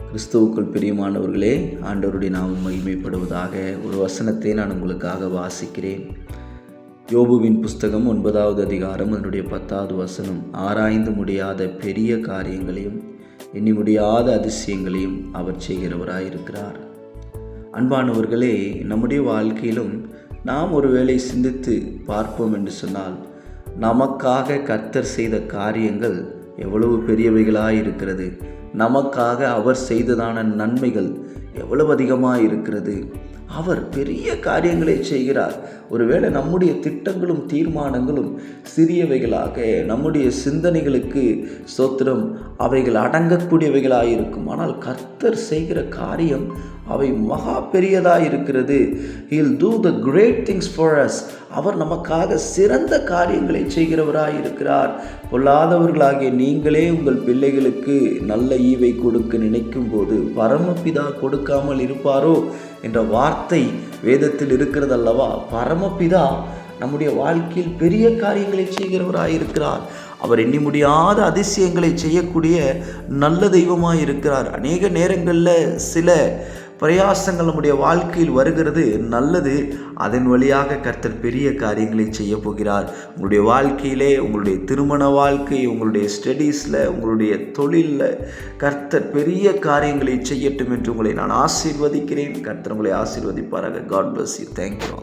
கிறிஸ்துவுக்குள் பிரியமானவர்களே, ஆண்டவருடைய நாமம் மகிமைப்படுவதாக. ஒரு வசனத்தை நான் உங்களுக்காக வாசிக்கிறேன். யோபுவின் புஸ்தகம் 9வது அதிகாரம் அதனுடைய 10வது வசனம். ஆராய்ந்து முடியாத பெரிய காரியங்களையும் எண்ணி முடியாத அதிசயங்களையும் அவர் செய்கிறவராயிருக்கிறார். அன்பானவர்களே, நம்முடைய வாழ்க்கையிலும் நாம் ஒருவேளை சிந்தித்து பார்ப்போம் என்று சொன்னால், நமக்காக கர்த்தர் செய்த காரியங்கள் எவ்வளவு பெரியவைகளாய் இருக்கிறது. நமக்காக அவர் செய்ததான நன்மைகள் எவ்வளவு அதிகமாக இருக்கிறது. அவர் பெரிய காரியங்களை செய்கிறார். ஒருவேளை நம்முடைய திட்டங்களும் தீர்மானங்களும் சிறியவைகளாக, நம்முடைய சிந்தனைகளுக்கு ஸ்தோத்திரம் அவைகள் அடங்கக்கூடியவைகளாக இருக்கும். ஆனால் கர்த்தர் செய்கிற காரியம் அவை மகா பெரியதாக இருக்கிறது. He'll do the great things for us. அவர் நமக்காக சிறந்த காரியங்களை செய்கிறவராக இருக்கிறார். பொல்லாதவர்களாகிய நீங்களே உங்கள் பிள்ளைகளுக்கு நல்ல ஈவை கொடுக்க நினைக்கும் போது பரமபிதா கொடுக்காமல் இருப்பாரோ என்ற வார்த்தை வேதத்தில் இருக்கிறது அல்லவா? பரமபிதா நம்முடைய வாழ்க்கையில் பெரிய காரியங்களை செய்கிறவராக இருக்கிறார். அவர் எண்ணி முடியாத அதிசயங்களை செய்யக்கூடிய நல்ல தெய்வமாக இருக்கிறார். அநேக நேரங்களில் சில பிரயாசங்கள் நம்முடைய வாழ்க்கையில் வருகிறது, நல்லது. அதன் வழியாக கர்த்தர் பெரிய காரியங்களை செய்ய போகிறார். உங்களுடைய வாழ்க்கையிலே, உங்களுடைய திருமண வாழ்க்கை, உங்களுடைய ஸ்டடீஸில், உங்களுடைய தொழிலில் கர்த்தர் பெரிய காரியங்களை செய்யட்டும் என்று உங்களை நான் ஆசீர்வதிக்கிறேன். கர்த்தர் உங்களை ஆசீர்வதிப்பாராக. God bless you. தேங்க்யூ.